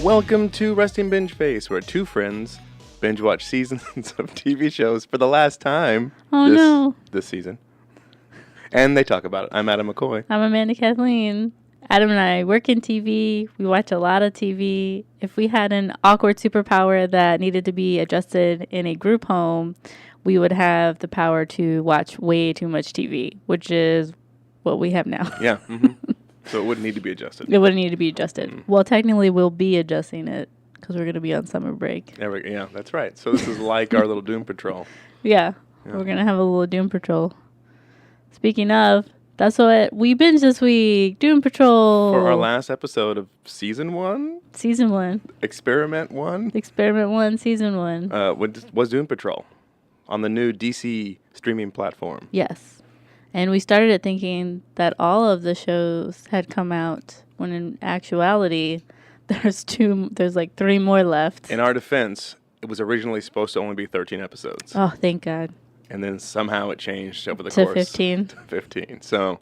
Welcome to Resting Binge Face, where two friends binge watch seasons of TV shows for the last time this season. And they talk about it. I'm Adam McCoy. I'm Amanda Kathleen. Adam and I work in TV. We watch a lot of TV. If we had an awkward superpower that needed to be adjusted in a group home, we would have the power to watch way too much TV, which is what we have now. Yeah. Mm-hmm. So it wouldn't need to be adjusted. It wouldn't need to be adjusted. Mm. Well, technically, we'll be adjusting it because we're going to be on summer break. Yeah, that's right. So this is like our little Doom Patrol. Yeah. We're going to have a little Doom Patrol. Speaking of, that's what we binged this week. Doom Patrol. For our last episode of Season 1? Season 1. Experiment 1? Experiment 1, Season 1. Was Doom Patrol on the new DC streaming platform. Yes. And we started it thinking that all of the shows had come out, when in actuality, there's like 3 more left. In our defense, it was originally supposed to only be 13 episodes. Oh, thank God. And then somehow it changed over the course. 15. To 15. So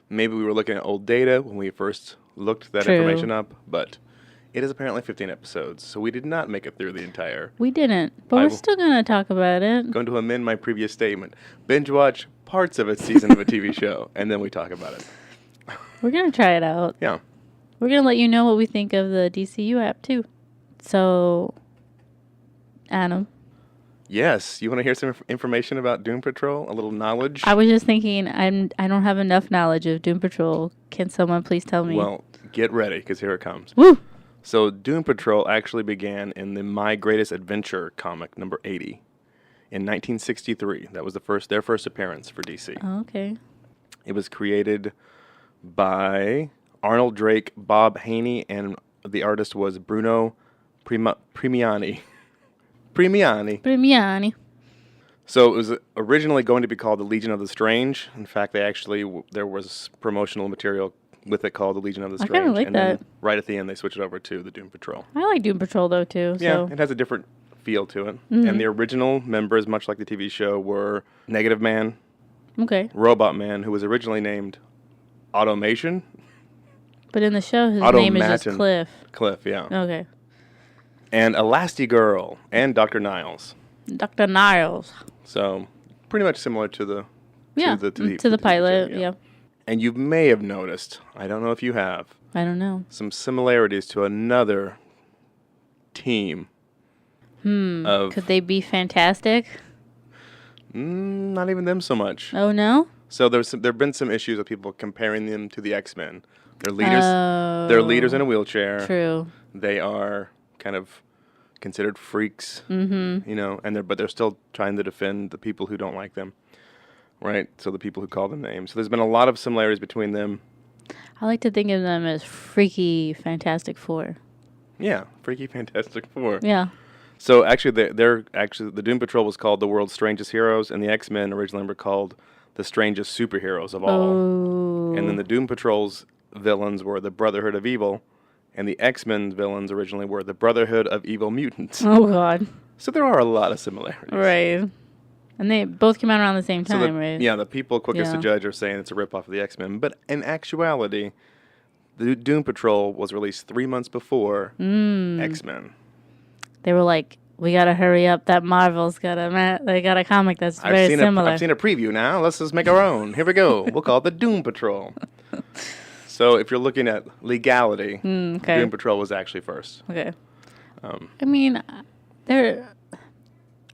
maybe we were looking at old data when we first looked that information up, but it is apparently 15 episodes. So we did not make it through the entire. We didn't, but we're still going to talk about it. Going to amend my previous statement. Binge watch parts of a season of a TV show, and then we talk about it. We're going to try it out. Yeah. We're going to let you know what we think of the DCU app, too. So, Adam. Yes. You want to hear some information about Doom Patrol? A little knowledge? I was just thinking, I don't have enough knowledge of Doom Patrol. Can someone please tell me? Well, get ready, because here it comes. Woo! So, Doom Patrol actually began in the My Greatest Adventure comic, number 80. In 1963. That was their first appearance for DC. Oh, okay. It was created by Arnold Drake, Bob Haney, and the artist was Bruno Premiani. So it was originally going to be called the Legion of the Strange. In fact, there was promotional material with it called the Legion of the Strange. I kind of like that. Then right at the end, they switched it over to the Doom Patrol. I like Doom Patrol, though, too. Yeah, it has a different feel to it. Mm-hmm. And the original members, much like the TV show, were Negative Man, Robot Man, who was originally named Automation. But in the show, his name is just Cliff. Cliff, yeah. Okay. And Elastigirl and Dr. Niles. Dr. Niles. So pretty much similar to the pilot, show, yeah. And you may have noticed, I don't know if you have. I don't know. Some similarities to another team. Could they be fantastic? Not even them so much. Oh, no? So there have been some issues with people comparing them to the X-Men. They're leaders in a wheelchair. True. They are kind of considered freaks, but they're still trying to defend the people who don't like them, right? So the people who call them names. So there's been a lot of similarities between them. I like to think of them as freaky Fantastic Four. Yeah, freaky Fantastic Four. Yeah. So actually, the Doom Patrol was called the World's Strangest Heroes, and the X-Men originally were called the Strangest Superheroes of all. Oh. And then the Doom Patrol's villains were the Brotherhood of Evil, and the X-Men's villains originally were the Brotherhood of Evil Mutants. Oh, God. So there are a lot of similarities. Right. And they both came out around the same time, right? Yeah, the people quickest to judge are saying it's a ripoff of the X-Men. But in actuality, the Doom Patrol was released 3 months before X-Men. They were like, we got to hurry up. That Marvel's got a comic that's very similar. I've seen a preview now. Let's just make our own. Here we go. We'll call it the Doom Patrol. So if you're looking at legality, Doom Patrol was actually first. Okay. I mean,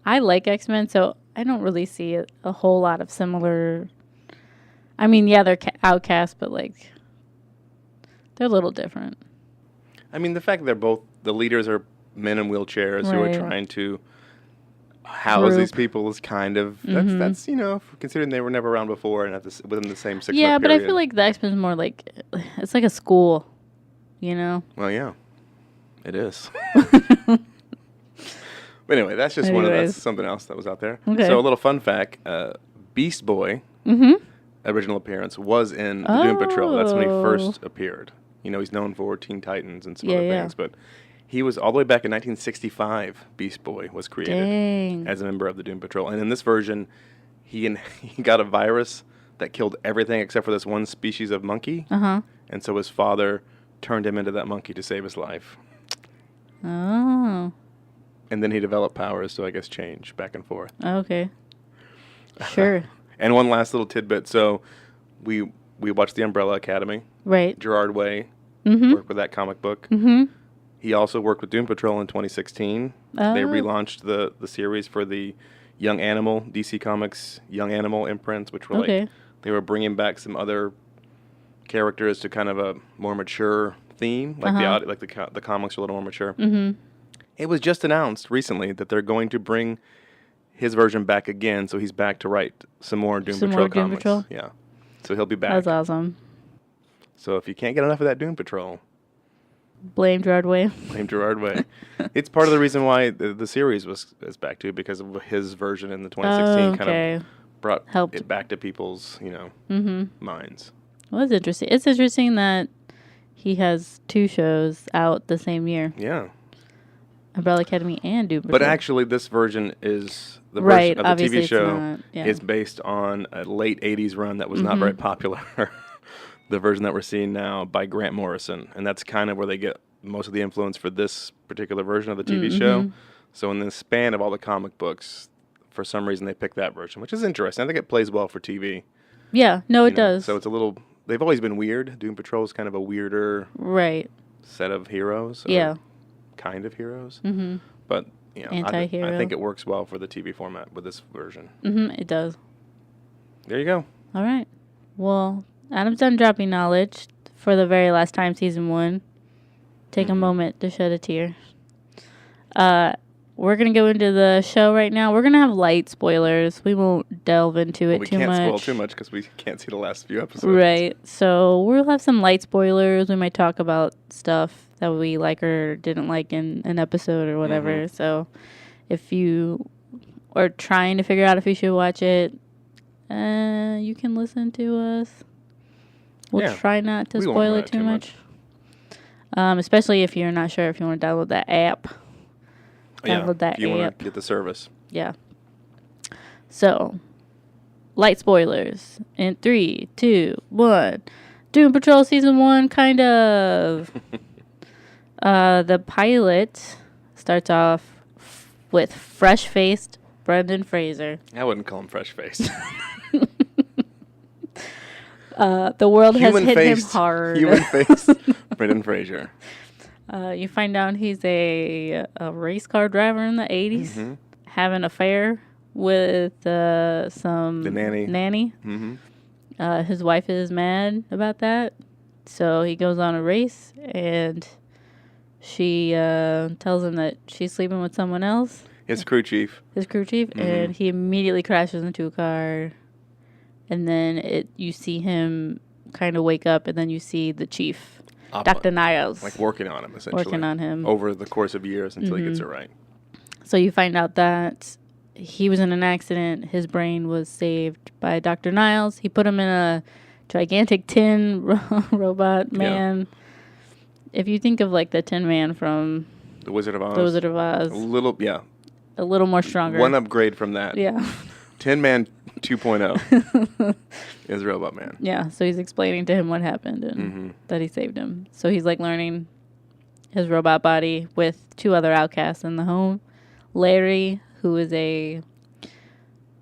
I like X-Men, so I don't really see a whole lot of similar. I mean, yeah, they're outcasts, but they're a little different. I mean, the fact that the leaders are men in wheelchairs who are trying to house these people is kind of that's considering they were never around before and within the same 6 month period. Yeah, but I feel like the X-Men is more like it's like a school, Well, yeah, it is. But anyway, that's just that's something else that was out there. Okay. So a little fun fact: Beast Boy, original appearance was in the Doom Patrol. That's when he first appeared. He's known for Teen Titans and some other things, but. He was all the way back in 1965. Beast Boy was created as a member of the Doom Patrol, and in this version, he got a virus that killed everything except for this one species of monkey. And so his father turned him into that monkey to save his life. Oh. And then he developed powers to, I guess, change back and forth. Okay. Sure. And one last little tidbit. So we watched The Umbrella Academy. Right. Gerard Way worked with that comic book. He also worked with Doom Patrol in 2016. They relaunched the series for the Young Animal, DC Comics Young Animal imprints, which were like, they were bringing back some other characters to kind of a more mature theme, like the comics are a little more mature. It was just announced recently that they're going to bring his version back again, so he's back to write some more Doom Patrol comics. Yeah, so he'll be back. That's awesome. So if you can't get enough of that Doom Patrol, blame Gerard Way. Blame Gerard Way. It's part of the reason why the series is back to, because of his version in the 2016 kind of brought it back to people's minds. Well, that's interesting. It's interesting that he has 2 shows out the same year. Yeah. Umbrella Academy and Doom Patrol. But actually, this version is the version of the TV show is based on a late 80s run that was not very popular. The version that we're seeing now by Grant Morrison. And that's kind of where they get most of the influence for this particular version of the TV show. So in the span of all the comic books, for some reason they picked that version, which is interesting. I think it plays well for TV. Yeah, no, it does. So it's a little... They've always been weird. Doom Patrol is kind of a weirder set of heroes. Yeah. Kind of heroes. But, anti-hero. I think it works well for the TV format with this version. It does. There you go. All right. Well, Adam's done dropping knowledge for the very last time, season 1. Take a moment to shed a tear. We're going to go into the show right now. We're going to have light spoilers. We won't delve into it too much. We can't spoil too much because we can't see the last few episodes. Right. So we'll have some light spoilers. We might talk about stuff that we like or didn't like in an episode or whatever. So if you are trying to figure out if you should watch it, you can listen to us. We'll try not to spoil it too much. Especially if you're not sure if you want to download that app. Download that app. If you want to get the service. Yeah. So, light spoilers in 3, 2, 1. Doom Patrol Season 1, kind of. The pilot starts off with fresh-faced Brendan Fraser. I wouldn't call him fresh-faced. The world has hit him hard. Human-faced Brendan Fraser. You find out he's a race car driver in the 80s, having an affair with the nanny. His wife is mad about that, so he goes on a race, and she tells him that she's sleeping with someone else. His crew chief. And he immediately crashes into a car, and then you see him kind of wake up, and then you see the chief. Dr. Niles. Like working on him, essentially. Working on him. Over the course of years until he gets it right. So you find out that he was in an accident. His brain was saved by Dr. Niles. He put him in a gigantic tin robot man. Yeah. If you think of like the Tin Man from The Wizard of Oz. A little more stronger. One upgrade from that. Yeah. Tin Man 2.0 is Robot Man. Yeah, so he's explaining to him what happened and that he saved him. So he's like learning his robot body with 2 other outcasts in the home. Larry, who is a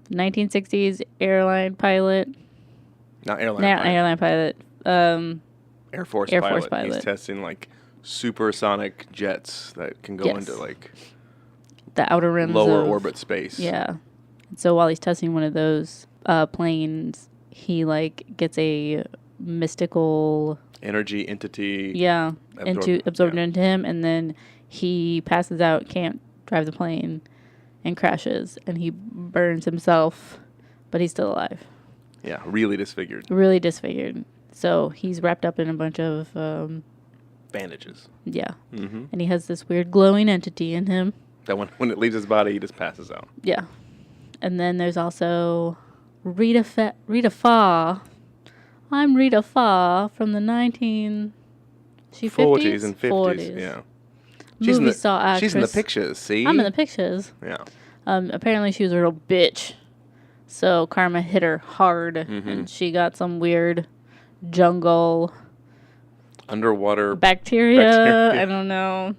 1960s airline pilot. Not airline pilot. Air Force pilot. He's testing like supersonic jets that can go into like the outer rims lower orbit space. Yeah. So while he's testing one of those planes, he like gets a mystical energy entity. Yeah, absorbed into him, and then he passes out, can't drive the plane, and crashes, and he burns himself, but he's still alive. Yeah, really disfigured. So he's wrapped up in a bunch of bandages. Yeah, and he has this weird glowing entity in him. That when it leaves his body, he just passes out. Yeah. And then there's also Rita Farr. I'm Rita Farr from the 40s and 50s. Yeah. Movie star actress. She's in the pictures, see? I'm in the pictures. Yeah. Apparently she was a real bitch. So karma hit her hard. And she got some weird jungle underwater bacteria. I don't know.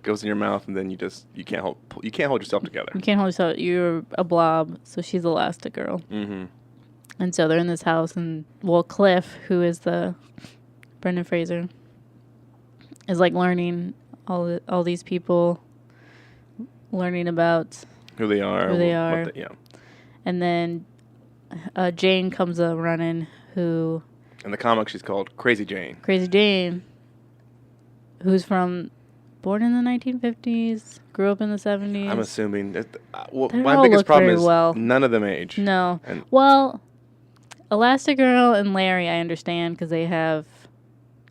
Goes in your mouth, and then you can't hold yourself together. You can't hold yourself. You're a blob. So she's Elastigirl. Mm-hmm. And so they're in this house, and Cliff, who is the Brendan Fraser, is like learning all these people, learning about who they are. Yeah. And then Jane comes running, who in the comic she's called Crazy Jane. Crazy Jane, who's born in the 1950s, grew up in the 70s. I'm assuming. My biggest problem is none of them age. No. Well, Elastigirl and Larry, I understand, because they have,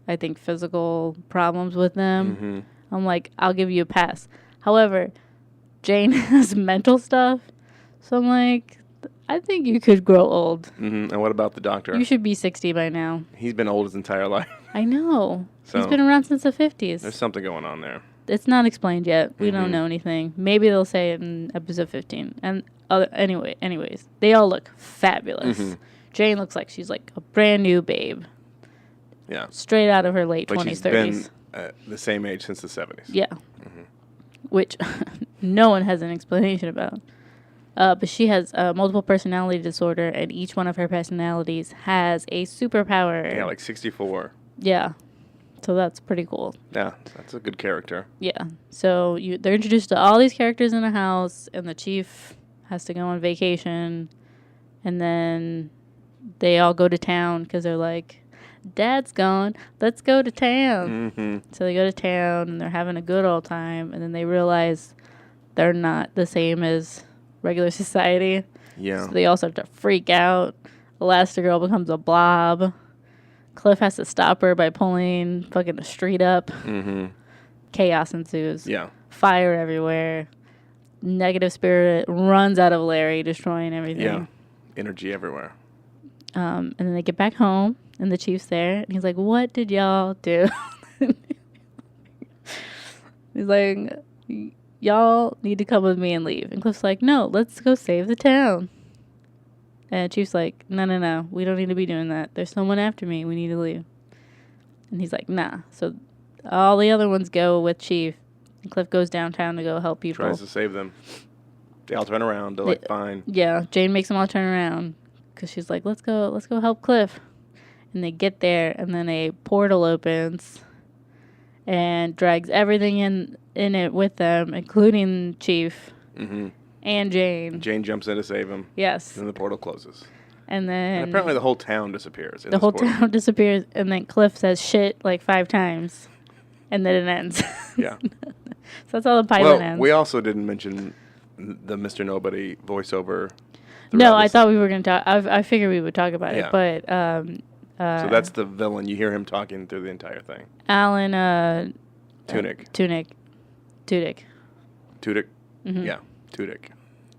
I think, physical problems with them. Mm-hmm. I'm like, I'll give you a pass. However, Jane has mental stuff, so I'm like, I think you could grow old. Mm-hmm. And what about the Doctor? You should be 60 by now. He's been old his entire life. I know. So he's been around since the 50s. There's something going on there. It's not explained yet. We don't know anything. Maybe they'll say it in episode 15. And anyways, they all look fabulous. Mm-hmm. Jane looks like she's like a brand new babe. Yeah. Straight out of her late 20s, she's 30s. Been the same age since the 70s. Yeah. Mm-hmm. Which no one has an explanation about. But she has multiple personality disorder, and each one of her personalities has a superpower. Yeah, like 64. Yeah. So that's pretty cool. Yeah, that's a good character. Yeah. So they're introduced to all these characters in a house, and the chief has to go on vacation, and then they all go to town because they're like, Dad's gone, let's go to town. Mm-hmm. So they go to town, and they're having a good old time, and then they realize they're not the same as regular society. Yeah. So they all start to freak out. Elastigirl becomes a blob. Cliff has to stop her by pulling fucking the street up. Mm-hmm. Chaos ensues. Yeah. Fire everywhere. Negative spirit runs out of Larry, destroying everything. Yeah. Energy everywhere. And then they get back home, and the chief's there, and he's like, "What did y'all do?" He's like, "Y'all need to come with me and leave." And Cliff's like, "No, let's go save the town." And Chief's like, no, we don't need to be doing that. There's someone after me. We need to leave. And he's like, nah. So all the other ones go with Chief. And Cliff goes downtown to go help people. Tries to save them. They all turn around. They're like, fine. Yeah, Jane makes them all turn around because she's like, let's go help Cliff. And they get there, and then a portal opens and drags everything in it with them, including Chief. Mm-hmm. And Jane. Jane jumps in to save him. Yes. And the portal closes. And then... apparently the whole town disappears. The whole town disappears, and then Cliff says shit like 5 times. And then it ends. Yeah. So that's how the pilot ends. We also didn't mention the Mr. Nobody voiceover. No, I thought we were going to talk... I figured we would talk about it, but... so that's the villain. You hear him talking through the entire thing. Alan... Tudyk. Tudyk. Mm-hmm. Yeah, Tudyk.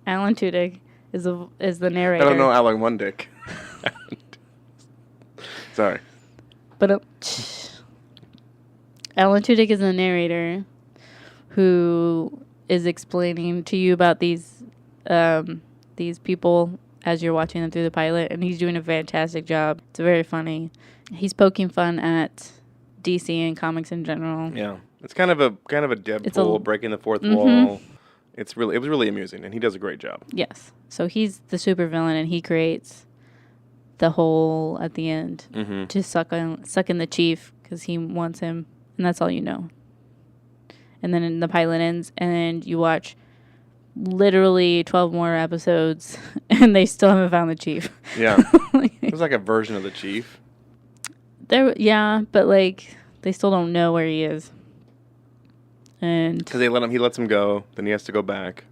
Alan Tudyk is the narrator. I don't know Alan One Dick. Sorry. But Alan Tudyk is the narrator who is explaining to you about these people as you're watching them through the pilot, and he's doing a fantastic job. It's very funny. He's poking fun at DC and comics in general. Yeah, it's kind of a Deadpool breaking the fourth wall. It was really amusing, and he does a great job. Yes. So he's the supervillain, and he creates the hole at the end to suck in the chief because he wants him, and that's all you know. And then the pilot ends, and you watch literally 12 more episodes, and they still haven't found the chief. Yeah. It was like a version of the chief. But they still don't know where he is. And because he lets him go, then he has to go back.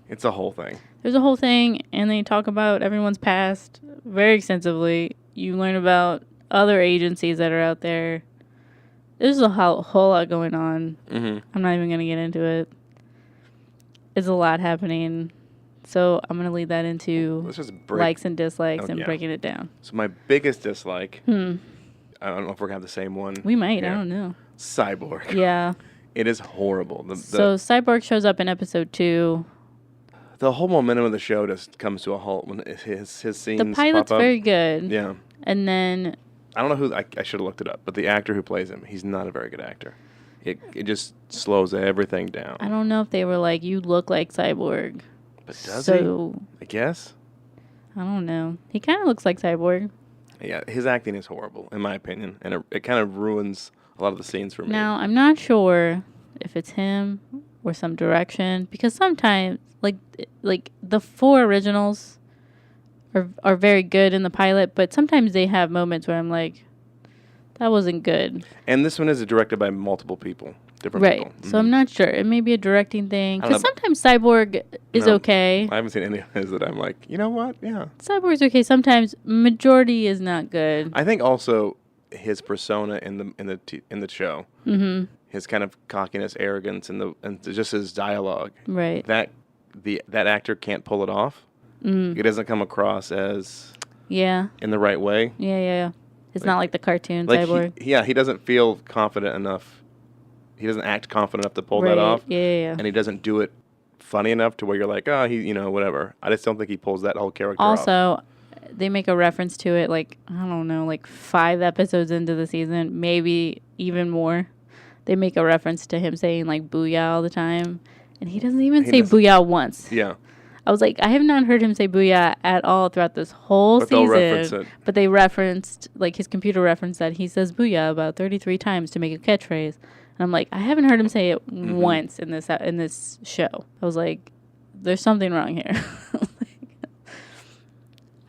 It's a whole thing. There's a whole thing, and they talk about everyone's past very extensively. You learn about other agencies that are out there. There's a whole lot going on. Mm-hmm. I'm not even going to get into it. It's a lot happening. So I'm going to lead that into likes and dislikes and breaking it down. So my biggest dislike, I don't know if we're going to have the same one. We might. Yeah. I don't know. Cyborg. Yeah. It is horrible. So Cyborg shows up in episode 2. The whole momentum of the show just comes to a halt when his scenes The pilot's pop up. very good. Yeah. And then I don't know who, I should have looked it up, but the actor who plays him, he's not a very good actor. It just slows everything down. I don't know if they were like, you look like Cyborg. But does he? I guess. I don't know. He kind of looks like Cyborg. Yeah, his acting is horrible, in my opinion, and it kind of ruins a lot of the scenes for me. Now, I'm not sure if it's him or some direction, because sometimes, like the 4 originals are very good in the pilot, but sometimes they have moments where I'm like, that wasn't good. And this one is directed by multiple people, different people. Right. So I'm not sure. It may be a directing thing. Because sometimes Cyborg is okay. I haven't seen any of his that I'm like, you know what? Yeah. Cyborg's okay. Sometimes majority is not good. I think also his persona in the show, his kind of cockiness, arrogance, and just his dialogue. Right. That actor can't pull it off. It doesn't come across as in the right way. Yeah. It's not like the cartoon Cyborg. He doesn't feel confident enough. He doesn't act confident enough to pull that off. Yeah. And he doesn't do it funny enough to where you're like, whatever. I just don't think he pulls that whole character off. Also, they make a reference to it, like, I don't know, like 5 episodes into the season, maybe even more. They make a reference to him saying, like, booyah all the time. And he doesn't even say booyah once. Yeah. I was like, I have not heard him say booyah at all throughout this whole season. Reference it. But they referenced, like, his computer referenced that he says booyah about 33 times to make a catchphrase. And I'm like, I haven't heard him say it once in this show. I was like, there's something wrong here.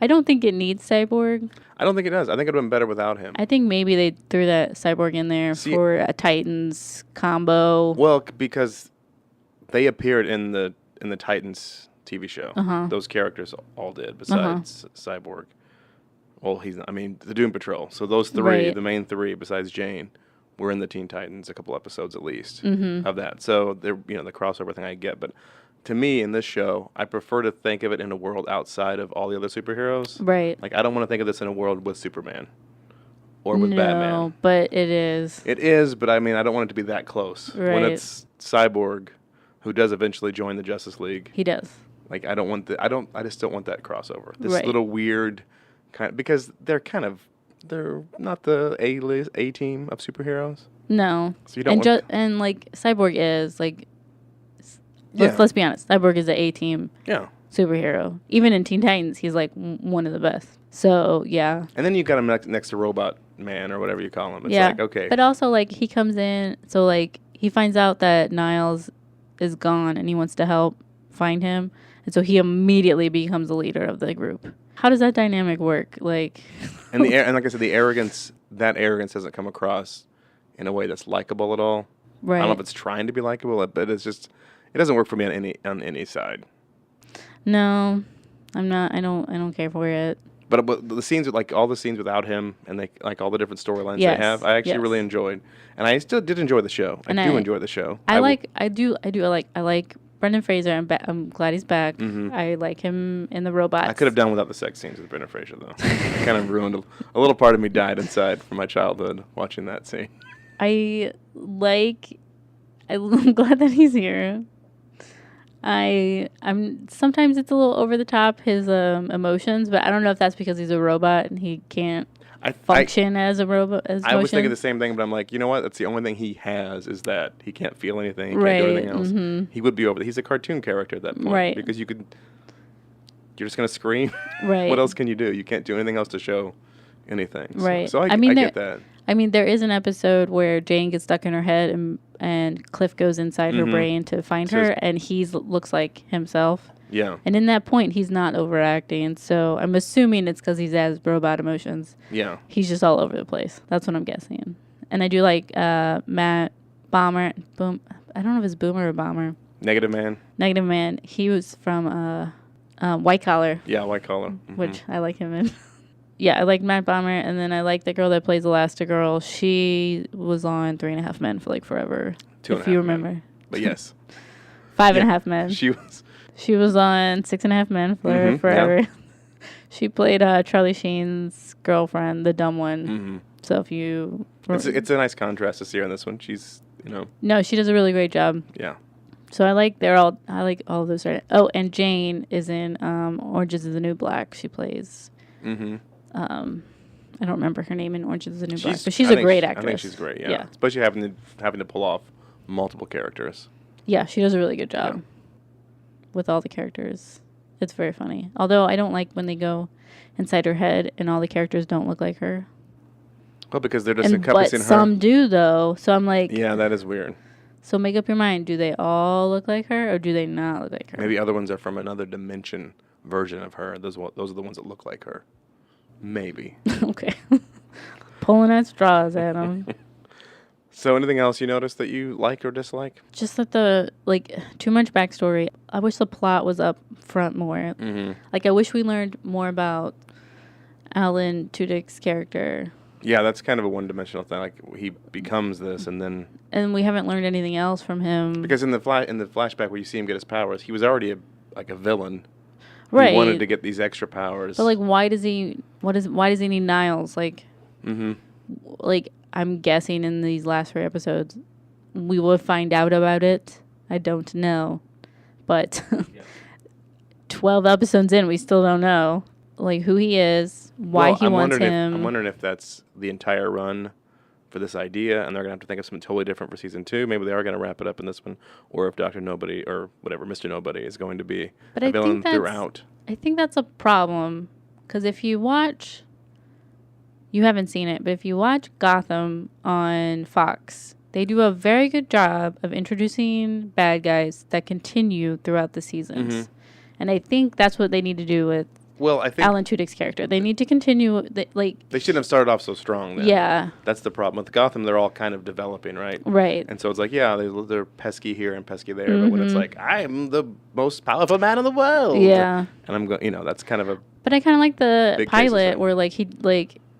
I don't think it needs Cyborg. I don't think it does. I think it would have been better without him. I think maybe they threw that Cyborg in there for a Titans combo. Well, because they appeared in the Titans TV show. Those characters all did, besides Cyborg. Well, the Doom Patrol. So those 3, the main 3, besides Jane, were in the Teen Titans, a couple episodes at least of that. So they're the crossover thing I get, but to me in this show, I prefer to think of it in a world outside of all the other superheroes. Right. Like I don't want to think of this in a world with Superman or with Batman. No, but it is. It is, but I don't want it to be that close. Right. When it's Cyborg, who does eventually join the Justice League. He does. Like I just don't want that crossover. This little weird kind of, because they're not the A team of superheroes. No. So you don't and like Cyborg is like let's be honest, Cyborg is an A team superhero. Even in Teen Titans, he's like one of the best. So yeah. And then you got him next to Robot Man or whatever you call him. It's like okay. But also like he comes in, so like he finds out that Niles is gone and he wants to help find him. And so he immediately becomes the leader of the group. How does that dynamic work? Like, and like I said, the arrogance doesn't come across in a way that's likable at all. Right. I don't know if it's trying to be likable, but it's just it doesn't work for me on any side. No, I'm not. I don't care for it. But the scenes with all the scenes without him and like all the different storylines they have, I actually really enjoyed, and I still did enjoy the show. I do enjoy the show. I like Brendan Fraser. I'm glad he's back. I like him in the Robots. I could have done without the sex scenes with Brendan Fraser though. It kind of ruined a little part of me died inside from my childhood watching that scene. I'm glad that he's here. I'm sometimes it's a little over the top, his emotions, but I don't know if that's because he's a robot and he can't function as a robot. I was thinking the same thing, but I'm like, you know what? That's the only thing he has is that he can't feel anything, he can't do anything else. He would be over. He's a cartoon character at that point, because you're just gonna scream. Right. What else can you do? You can't do anything else to show anything. Right. So I get that. I mean, there is an episode where Jane gets stuck in her head and Cliff goes inside her brain to find her, and he looks like himself. Yeah. And in that point, he's not overacting. So I'm assuming it's because he has robot emotions. Yeah. He's just all over the place. That's what I'm guessing. And I do like Matt Bomber. I don't know if it's Boomer or Bomber. Negative Man. He was from White Collar. Yeah, White Collar. Which I like him in. Yeah, I like Matt Bomber, and then I like the girl that plays Elastigirl. She was on 3.5 Men for like forever. 2.5 if you remember. Men. But yes. 5.5 Men. She was on 6.5 Men for forever. Yeah. She played Charlie Sheen's girlfriend, the dumb one. So if you... It's a nice contrast to see her in this one. She's, No, she does a really great job. Yeah. So I like all of those. Oh, and Jane is in Orange is the New Black. She plays... I don't remember her name in Orange is the New Black, but she's a great actress. I think she's great, yeah. Especially having to pull off multiple characters. Yeah, she does a really good job with all the characters. It's very funny. Although I don't like when they go inside her head and all the characters don't look like her. Well, because they're just encompassing her. But some do, though. So I'm like... Yeah, that is weird. So make up your mind. Do they all look like her or do they not look like her? Maybe other ones are from another dimension version of her. Those are the ones that look like her. Maybe. Okay. Pulling at straws, Adam. So anything else you noticed that you like or dislike? Just that too much backstory. I wish the plot was up front more. Mm-hmm. Like, I wish we learned more about Alan Tudyk's character. Yeah, that's kind of a one-dimensional thing. Like, he becomes this and then... And we haven't learned anything else from him. Because in the flashback where you see him get his powers, he was already a villain. Right. He wanted to get these extra powers. But, like, why does he need Niles? Like, like, I'm guessing in these last 3 episodes, we will find out about it. I don't know. But 12 episodes in, we still don't know, like, who he is, why he wants him. I'm wondering if that's the entire run for this idea, and they're going to have to think of something totally different for season 2. Maybe they are going to wrap it up in this one, or if Dr. Nobody, or whatever, Mr. Nobody is going to be a villain throughout. I think that's a problem, because if you watch... You haven't seen it, but if you watch Gotham on Fox, they do a very good job of introducing bad guys that continue throughout the seasons. Mm-hmm. And I think that's what they need to do with Alan Tudyk's character. They need to continue, they shouldn't have started off so strong then. Yeah. That's the problem. With Gotham, they're all kind of developing, right? Right. And so it's like, yeah, they're pesky here and pesky there, but when it's like, I am the most powerful man in the world. Yeah. And I'm going, that's kind of a... But I kind of like the pilot where,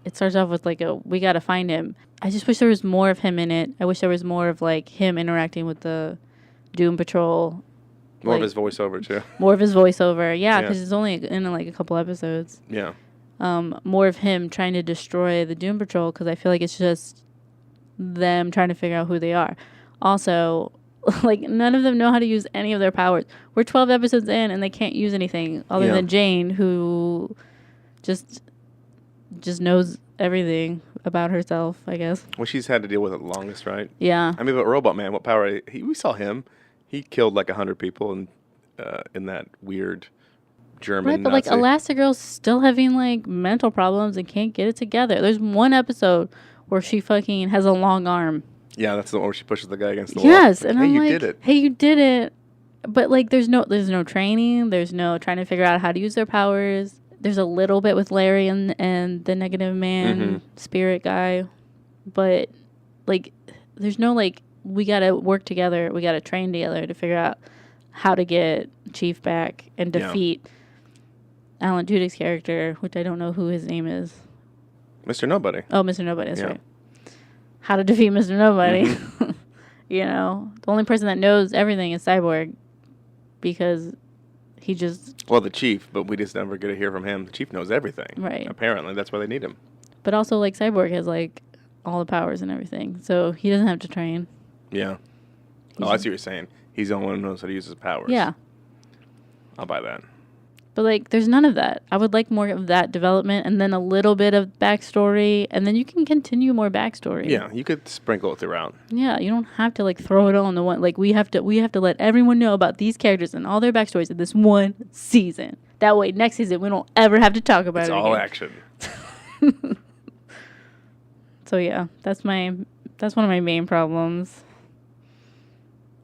it starts off with, we got to find him. I just wish there was more of him in it. I wish there was more of, him interacting with the Doom Patrol. More of his voiceover, too. More of his voiceover, yeah, because it's only in, a couple episodes. Yeah. More of him trying to destroy the Doom Patrol, because I feel like it's just them trying to figure out who they are. Also, none of them know how to use any of their powers. We're 12 episodes in, and they can't use anything other than Jane, who just knows everything about herself, I guess. Well, she's had to deal with it the longest, right? Yeah. I mean, but Robot Man, what power? We saw him. He killed 100 people in that weird German Nazi. Right, but Elastigirl's still having mental problems and can't get it together. There's one episode where she fucking has a long arm. Yeah, that's the one where she pushes the guy against the wall. Yes, and I'm like, you did it. Hey, you did it. But there's no training. There's no trying to figure out how to use their powers. There's a little bit with Larry and the Negative Man spirit guy, but there's no we gotta work together, we gotta train together to figure out how to get Chief back and defeat Alan Tudyk's character, which I don't know who his name is. Mr. Nobody. Oh, Mr. Nobody, that's right. How to defeat Mr. Nobody. The only person that knows everything is Cyborg, because he just... Well, the Chief, but we just never get to hear from him. The Chief knows everything. Right. Apparently, that's why they need him. But also, Cyborg has, all the powers and everything, so he doesn't have to train. Yeah. I see what you're saying. He's the only one who knows how to use his powers. Yeah. I'll buy that. But, there's none of that. I would like more of that development and then a little bit of backstory, and then you can continue more backstory. Yeah, you could sprinkle it throughout. Yeah, you don't have to, throw it all in the one. We have to let everyone know about these characters and all their backstories in this one season. That way, next season, we don't ever have to talk about it again. It's all action. So, yeah, that's one of my main problems.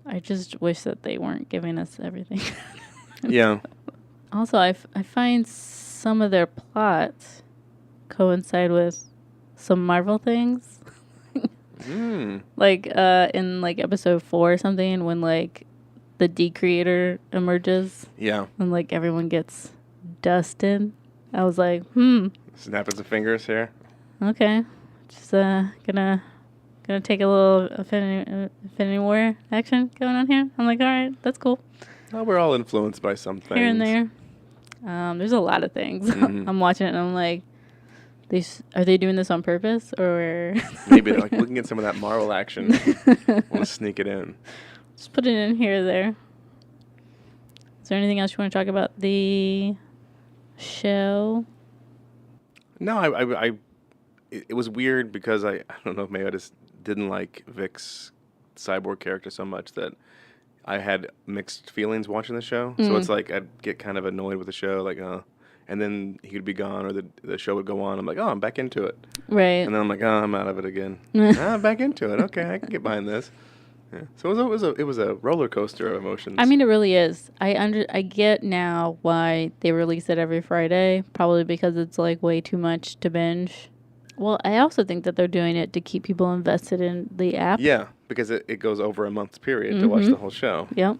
I just wish that they weren't giving us everything. Yeah. Also, I find some of their plots coincide with some Marvel things. In episode 4 or something, when the D-Creator emerges. Yeah. And everyone gets dusted. I was like, Snapping some fingers here. Okay. Just gonna take a little Infinity War action going on here. I'm like, all right, that's cool. Well, we're all influenced by some things. Here and there. There's a lot of things. Mm-hmm. I'm watching it and I'm like, are they doing this on purpose or? Maybe they're we can get some of that Marvel action. We'll sneak it in. Just put it in here or there. Is there anything else you want to talk about the show? No, it was weird because I don't know, maybe I just didn't like Vic's cyborg character so much that I had mixed feelings watching the show. So it's like I'd get kind of annoyed with the show, like, and then he would be gone or the show would go on. I'm like, oh, I'm back into it. Right. And then I'm like, oh, I'm out of it again. I'm back into it. Okay, I can get behind this. Yeah. So it was a roller coaster of emotions. I mean, it really is. I get now why they release it every Friday. Probably because it's like way too much to binge. Well, I also think that they're doing it to keep people invested in the app. Yeah, because it goes over a month's period to watch the whole show. Yep.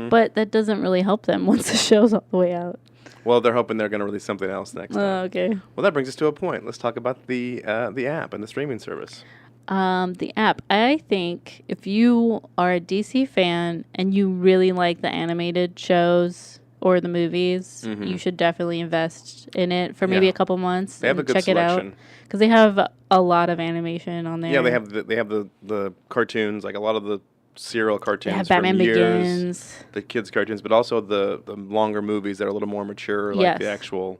But that doesn't really help them once the show's all the way out. Well, they're hoping they're going to release something else next time. Oh, okay. Well, that brings us to a point. Let's talk about the app and the streaming service. The app. I think if you are a DC fan and you really like the animated shows or the movies, you should definitely invest in it for maybe a couple months. They have a good check selection. It out because they have a lot of animation on there. Yeah, they have the cartoons, like a lot of the serial cartoons. They have Batman Begins, the kids' cartoons, but also the longer movies that are a little more mature, like the actual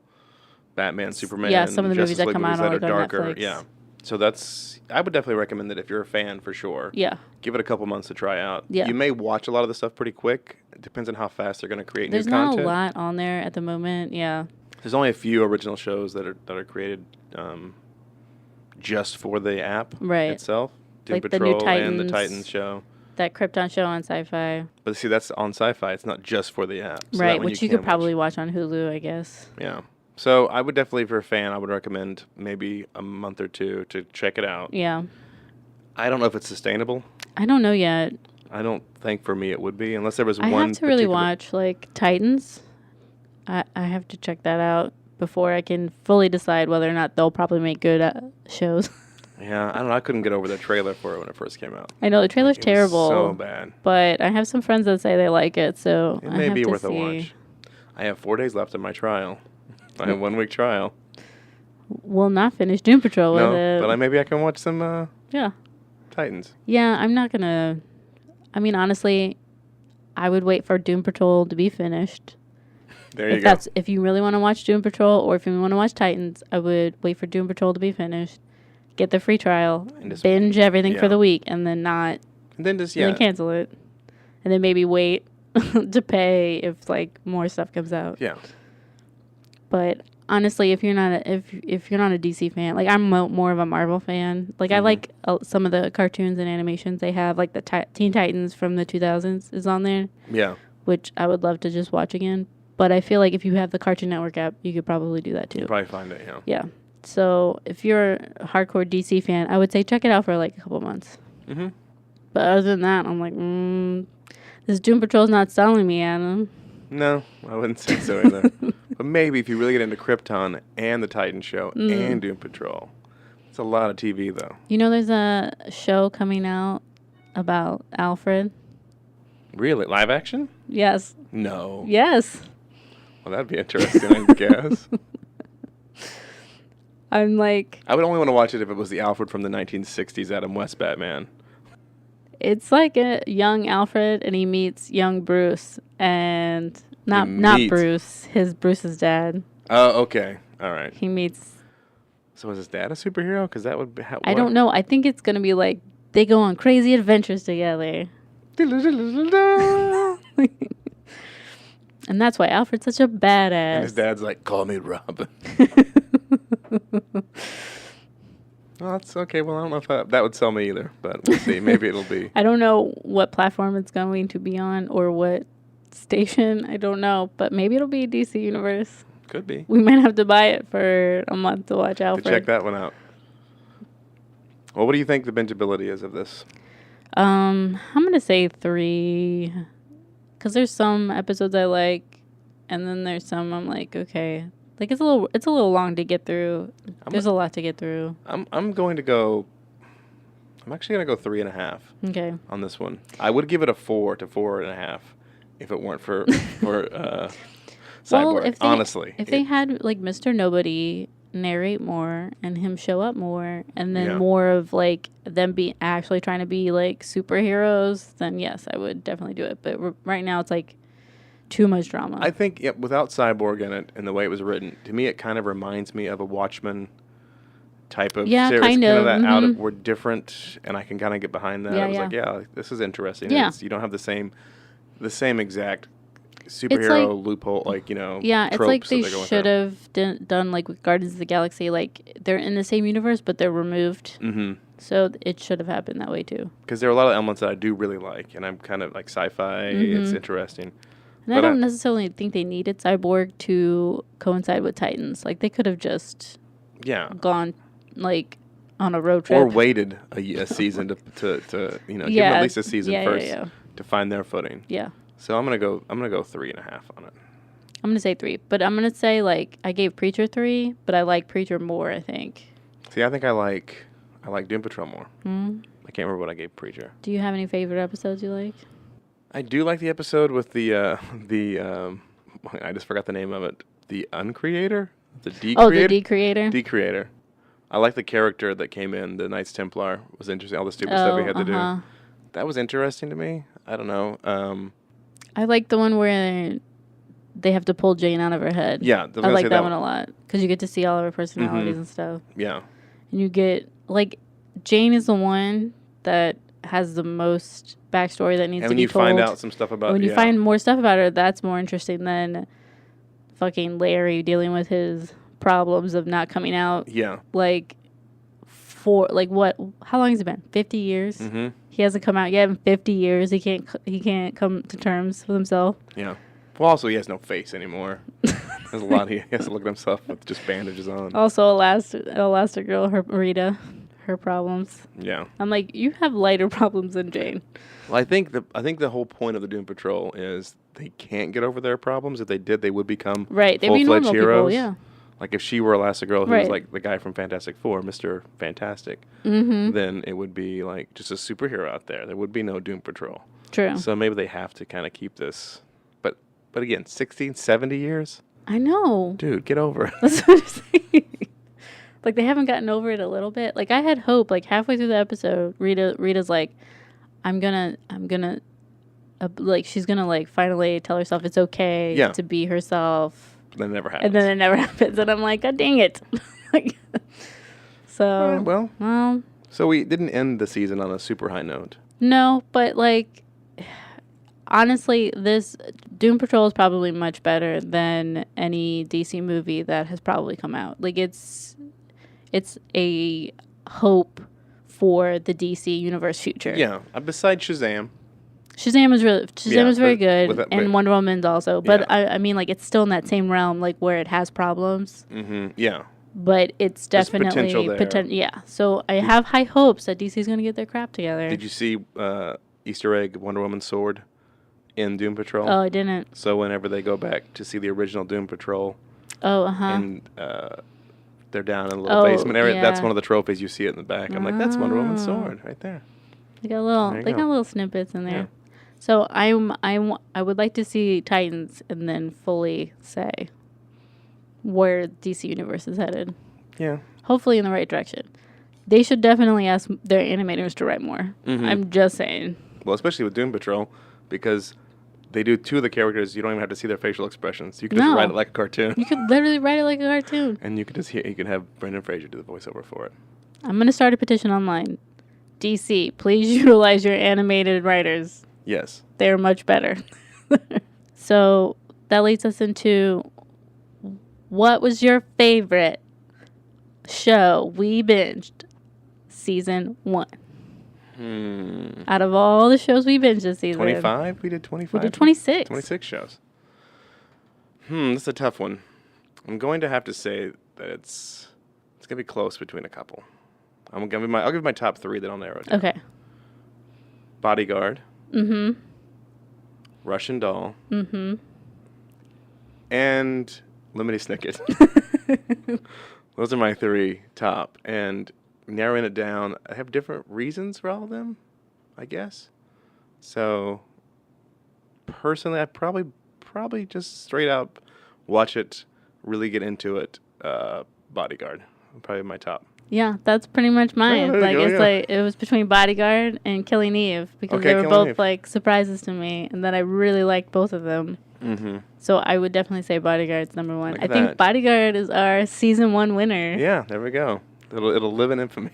Batman, Superman. Yeah, some of the Justice movies that League come movies out that on are darker. Netflix. Yeah, so I would definitely recommend that if you're a fan for sure. Yeah, give it a couple months to try out. Yeah, you may watch a lot of the stuff pretty quick. It depends on how fast they're going to create new content. There's not a lot on there at the moment. Yeah, there's only a few original shows that are created just for the app itself. Doom like Patrol the new and the Titans show. That Krypton show on Sci-Fi. But see, that's on Sci-Fi. It's not just for the app. So right, which you could probably watch on Hulu, I guess. Yeah. So I would definitely, if you're a fan, I would recommend maybe a month or two to check it out. Yeah. I don't know if it's sustainable. I don't know yet. I don't think for me it would be, unless there was one. I have to really watch, like, Titans. I have to check that out before I can fully decide whether or not they'll probably make good shows. Yeah, I don't know. I couldn't get over the trailer for it when it first came out. I know, the trailer's terrible. So bad. But I have some friends that say they like it, so it may be worth a watch. I have 4 days left in my trial. I have 1 week trial. We'll not finish Doom Patrol with it. But maybe I can watch some Titans. Yeah, I'm not going to... I mean, honestly, I would wait for Doom Patrol to be finished. There you go. If you really want to watch Doom Patrol or if you want to watch Titans, I would wait for Doom Patrol to be finished. Get the free trial, and binge everything for the week, and then then cancel it, and then maybe wait to pay if like more stuff comes out. Yeah. But honestly, if you're not a DC fan, like I'm more of a Marvel fan. Like I like some of the cartoons and animations they have, like the Teen Titans from the 2000s is on there. Yeah. Which I would love to just watch again. But I feel like if you have the Cartoon Network app, you could probably do that too. You'll probably find it. Yeah. Yeah. So if you're a hardcore DC fan, I would say check it out for like a couple months. Mm-hmm. But other than that, I'm like, this Doom Patrol's not selling me, Adam. No, I wouldn't say so either. But maybe if you really get into Krypton and the Titan show and Doom Patrol. It's a lot of TV, though. You know there's a show coming out about Alfred? Really? Live action? Yes. No. Yes. Well, that'd be interesting, I guess. I'm like... I would only want to watch it if it was the Alfred from the 1960s Adam West Batman. It's like a young Alfred, and he meets young Bruce, and not Bruce, Bruce's dad. Oh, okay. All right. He meets... So is his dad a superhero? Because that would be... I don't know. I think it's going to be like they go on crazy adventures together. And that's why Alfred's such a badass. And his dad's like, call me Robin. Well, that's okay. Well, I don't know if that would sell me either, but we'll see. Maybe it'll be. I don't know what platform it's going to be on or what station. I don't know, but maybe it'll be DC Universe. Could be. We might have to buy it for a month to watch Alfred. To check that one out. Well, what do you think the bingeability is of this? I'm going to say 3. Because there's some episodes I like, and then there's some I'm like, okay. Like it's a little long to get through. There's a lot to get through. I'm actually gonna go 3.5. Okay. On this one, I would give it a 4 to 4.5 if it weren't for Cyborg. Honestly, if they had like Mr. Nobody narrate more and him show up more, and then more of like them be actually trying to be like superheroes, then yes, I would definitely do it. But right now, it's like. Too much drama. I think without Cyborg in it and the way it was written, to me it kind of reminds me of a Watchmen type of series. Kind of that mm-hmm. we're different, and I can kind of get behind that. I was this is interesting. Yeah. You don't have the same exact superhero loophole, it's like they should have done like with Guardians of the Galaxy, like they're in the same universe but they're removed. Mm-hmm. So it should have happened that way too. Because there are a lot of elements that I do really like, and I'm kind of like sci-fi. Mm-hmm. It's interesting. And I don't necessarily think they needed Cyborg to coincide with Titans. Like they could have just gone like on a road trip or waited a season to give them at least a season first to find their footing. Yeah. So I'm gonna go 3.5 on it. I'm gonna say 3, but I'm gonna say like I gave Preacher 3, but I like Preacher more. I think. See, I think I like Doom Patrol more. Mm-hmm. I can't remember what I gave Preacher. Do you have any favorite episodes you like? I do like the episode with the I just forgot the name of it. The Uncreator, the Decreator. Oh, the Decreator. Decreator. I like the character that came in. The Knights Templar was interesting. All the stupid stuff he had to do. That was interesting to me. I don't know. I like the one where they have to pull Jane out of her head. Yeah, I like that one a lot because you get to see all of her personalities and stuff. Yeah, and you get like Jane is the one that has the most backstory that needs to be told. And when you find out some stuff about her. When you find more stuff about her, that's more interesting than fucking Larry dealing with his problems of not coming out. Yeah, like for like what? How long has it been? 50 years. Mm-hmm. He hasn't come out yet in 50 years. He can't come to terms with himself. Yeah. Well, also he has no face anymore. There's a lot he has to look at himself with just bandages on. Also, Elastigirl, Rita, her problems. Yeah. I'm like, you have lighter problems than Jane. Well, I think the whole point of the Doom Patrol is they can't get over their problems. If they did, they would become full-fledged heroes. People, yeah. Like if she were Elastigirl, who was like the guy from Fantastic Four, Mr. Fantastic, then it would be like just a superhero out there. There would be no Doom Patrol. True. So maybe they have to kind of keep this. But again, 60, 70 years? I know. Dude, get over it. That's what I'm saying. Like they haven't gotten over it a little bit. Like I had hope. Like halfway through the episode, Rita's like, I'm gonna, like she's gonna like finally tell herself it's okay to be herself. Then it never happens. And then it never happens, and I'm like, God dang it! So well, so we didn't end the season on a super high note. No, but like, honestly, this Doom Patrol is probably much better than any DC movie that has probably come out. Like it's a hope for the DC universe future. Yeah, besides Shazam. Shazam is very good, and Wonder Woman's also. But I mean, like, it's still in that same realm, like, where it has problems. Mm-hmm. Yeah. But it's definitely potential. Yeah. So I have high hopes that DC's going to get their crap together. Did you see Easter egg Wonder Woman's sword in Doom Patrol? Oh, I didn't. So whenever they go back to see the original Doom Patrol, and they're down in a little basement area, that's one of the trophies. You see it in the back. I'm like, that's Wonder Woman's sword right there. They got little snippets in there. Yeah. So I would like to see Titans and then fully say where DC Universe is headed. Yeah. Hopefully in the right direction. They should definitely ask their animators to write more. Mm-hmm. I'm just saying. Well, especially with Doom Patrol, because they do two of the characters. You don't even have to see their facial expressions. You can just write it like a cartoon. You could literally write it like a cartoon. And you could have Brendan Fraser do the voiceover for it. I'm going to start a petition online. DC, please utilize your animated writers. Yes. They're much better. So that leads us into what was your favorite show we binged season 1? Out of all the shows we binged this season. 25? We did 25? We did 26. 26 shows. That's a tough one. I'm going to have to say that it's going to be close between a couple. I'll give my top 3, then I'll narrow it down. Okay. Bodyguard. Mm-hmm. Russian Doll. Mm-hmm. And Lemony Snicket. Those are my 3 top. And narrowing it down, I have different reasons for all of them, I guess. So, personally, I probably just straight up watch it, really get into it. Bodyguard. Probably my top. Yeah, that's pretty much mine. Like it was between Bodyguard and Killing Eve because they were both like surprises to me, and then I really liked both of them. Mm-hmm. So I would definitely say Bodyguard's number 1. I think Bodyguard is our season 1 winner. Yeah, there we go. It'll live in infamy.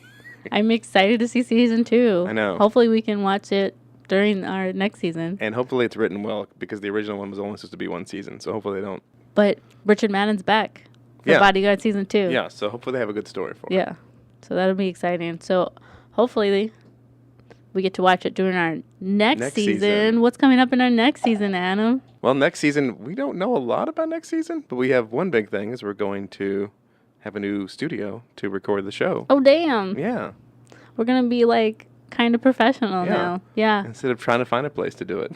I'm excited to see season 2. I know. Hopefully we can watch it during our next season. And hopefully it's written well, because the original one was only supposed to be 1 season, so hopefully they don't. But Richard Madden's back for Bodyguard season 2. Yeah, so hopefully they have a good story for it. Yeah, so that'll be exciting. So hopefully we get to watch it during our next season. What's coming up in our next season, Adam? Well, next season, we don't know a lot about next season, but we have one big thing is we're going to have a new studio to record the show. Oh, damn. Yeah. We're going to be like kind of professional now. Yeah. Instead of trying to find a place to do it.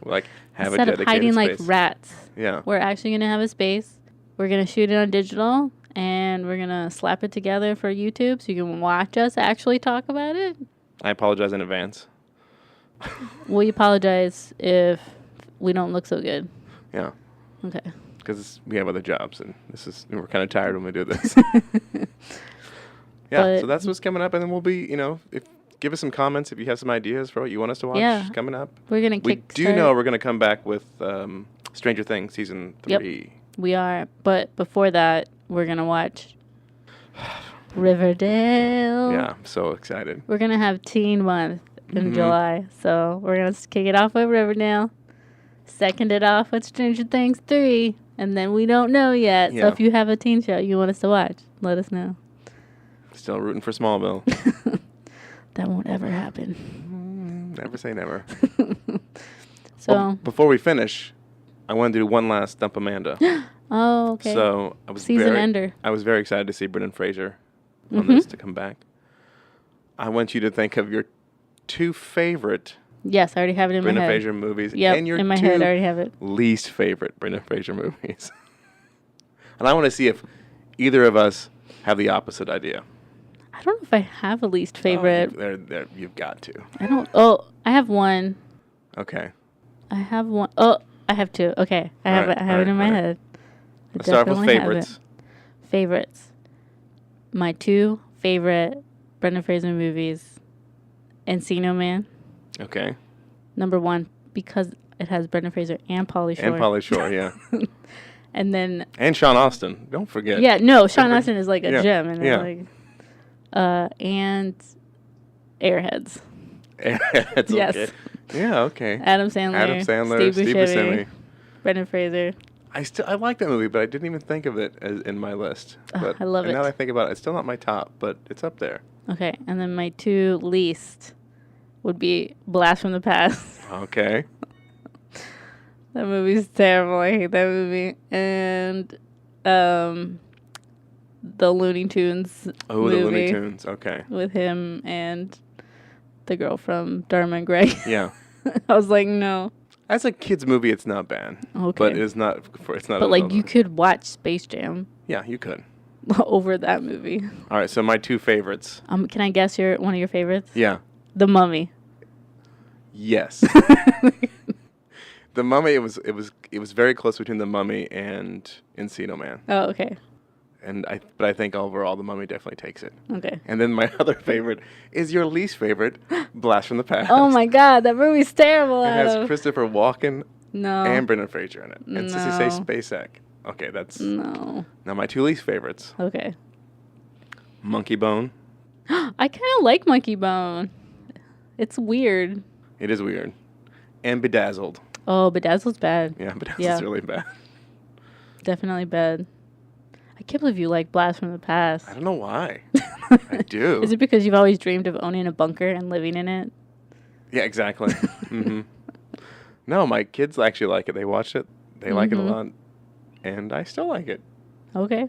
Like have Instead a dedicated of hiding space. like rats. Yeah. We're actually going to have a space. We're going to shoot it on digital and we're going to slap it together for YouTube so you can watch us actually talk about it. I apologize in advance. We apologize if we don't look so good. Yeah. Okay. Because we have other jobs, and we're kind of tired when we do this. So that's what's coming up, and then we'll be, give us some comments if you have some ideas for what you want us to watch coming up. We're gonna We do know we're gonna come back with Stranger Things season 3. Yep, we are, but before that, we're gonna watch Riverdale. Yeah, I'm so excited. We're gonna have Teen Month in July, so we're gonna kick it off with Riverdale, second it off with Stranger Things 3. And then we don't know yet. Yeah. So if you have a teen show you want us to watch, let us know. Still rooting for Smallville. That won't ever happen. Never say never. So before we finish, I wanted to do one last Dump Amanda. Oh, okay. So I was season ender. I was very excited to see Brendan Fraser on this to come back. I want you to think of your 2 favorite. Yes, I already have it in my head. Brendan Fraser movies. Yep, and your in my head, I already have it. Least favorite Brendan Fraser movies. And I want to see if either of us have the opposite idea. I don't know if I have a least favorite. You've got to. I don't. Oh, I have one. Okay. I have one. Oh, I have 2. Okay, I have it in my head. Let's start with favorites. Favorites. My 2 favorite Brendan Fraser movies. Encino Man. Okay. Number 1, because it has Brendan Fraser and Pauly Shore. And Pauly Shore, yeah. And then... And Sean Astin. Don't forget. Yeah, no, Sean Astin is like a gem. And and Airheads. Airheads, yes. Okay. Yeah, okay. Adam Sandler, Steve Buscemi, Brendan Fraser. I like that movie, but I didn't even think of it as in my list. But I love it. Now that I think about it, it's still not my top, but it's up there. Okay, and then my 2 least would be Blast from the Past. Okay. That movie's terrible. I hate that movie. And the Looney Tunes movie. The Looney Tunes. Okay. With him and the girl from Dharma and Greg. Yeah. I was like, no. As a kid's movie, it's not bad. Okay. But it's not. But like, you could watch Space Jam. Yeah, you could. Over that movie. All right. So my 2 favorites. Can I guess one of your favorites? Yeah. The Mummy. Yes. The Mummy. It was very close between The Mummy and Encino Man. Oh, okay. But I think overall The Mummy definitely takes it. Okay. And then my other favorite is your least favorite, Blast from the Past. Oh my God, that movie's terrible. It has Christopher Walken and Brendan Fraser in it. And No. Sissy Spacek. Okay, that's... No. Now my 2 least favorites. Okay. Monkey Bone. I kind of like Monkey Bone. It's weird. It is weird. And Bedazzled. Oh, Bedazzled's bad. Yeah, Bedazzled's really bad. Definitely bad. I can't believe you like Blast from the Past. I don't know why. I do. Is it because you've always dreamed of owning a bunker and living in it? Yeah, exactly. No, my kids actually like it. They watch it. They like it a lot. And I still like it. Okay.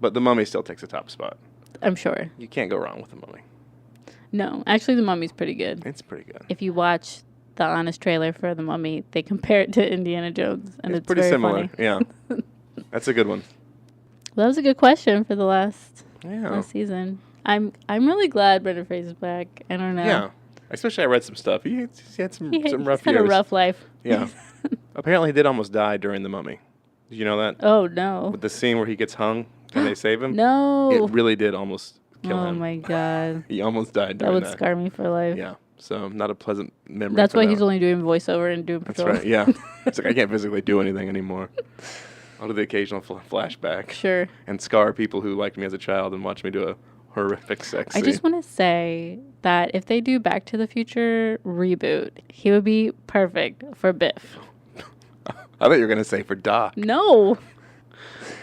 But The Mummy still takes the top spot. I'm sure. You can't go wrong with The Mummy. No, actually The Mummy's pretty good. It's pretty good. If you watch the honest trailer for The Mummy, they compare it to Indiana Jones. And it's pretty very similar. Funny. Yeah. That's a good one. Well, that was a good question for the last Yeah. season. I'm really glad Brendan Fraser's back. I don't know. Yeah. Especially I read some stuff. He had some rough he's years. had a rough life. Yeah. Apparently he did almost die during The Mummy. Did you know that? Oh, no. With the scene where he gets hung and they save him? No. It really did almost kill him. Oh, my God. He almost died That during would scar me for life. Yeah. So not a pleasant memory. That's why he's only doing voiceover and Doom Patrol. That's right, yeah. It's like I can't physically do anything anymore. I'll do the occasional flashback. Sure. And scar people who liked me as a child and watch me do a horrific sex I scene. just want to say that if they do Back to the Future reboot, he would be perfect for Biff. I thought you were going to say for Doc. No.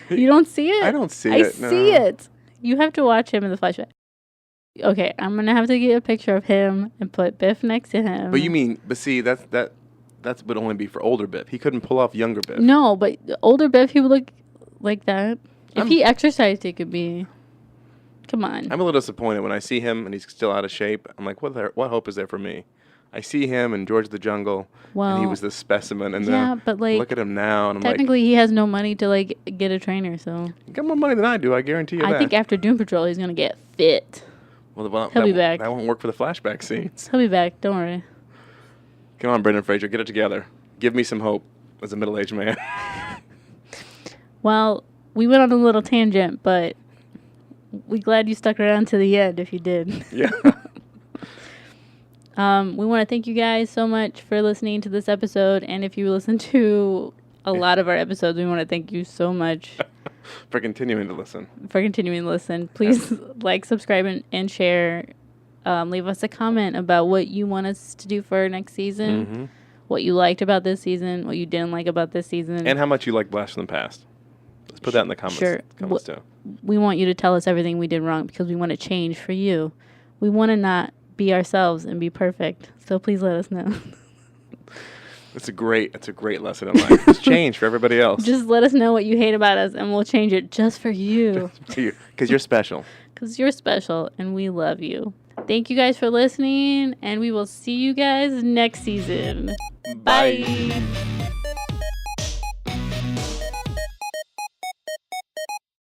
You don't see it? I don't see it. I see it. You have to watch him in the flashback. Okay, I'm going to have to get a picture of him and put Biff next to him. But see, that would only be for older Biff. He couldn't pull off younger Biff. No, but older Biff, he would look like that. If he exercised, it could be. Come on. I'm a little disappointed when I see him and he's still out of shape. I'm like, what hope is there for me? I see him in George of the Jungle, and he was this specimen, and but like, look at him now, and I'm technically he has no money to like get a trainer, so he got more money than I do. I guarantee you that. I think after Doom Patrol, he's gonna get fit. Well, he'll be back. That won't work for the flashback scenes. He'll be back. Don't worry. Come on, Brendan Fraser, get it together. Give me some hope as a middle-aged man. Well, we went on a little tangent, but we're glad you stuck around to the end if you did. Yeah. We want to thank you guys so much for listening to this episode. And if you listen to a lot of our episodes, we want to thank you so much. For continuing to listen. Please like, subscribe, and share. Leave us a comment about what you want us to do for next season. Mm-hmm. What you liked about this season. What you didn't like about this season. And how much you like Blast from the Past. Let's put that in the comments. Sure. Too. We want you to tell us everything we did wrong because we want to change for you. We want to not be ourselves and be perfect. So please let us know. It's a great lesson in life. Just change for everybody else. Just let us know what you hate about us and we'll change it just for you. Because you're special. Because you're special and we love you. Thank you guys for listening and we will see you guys next season. Bye.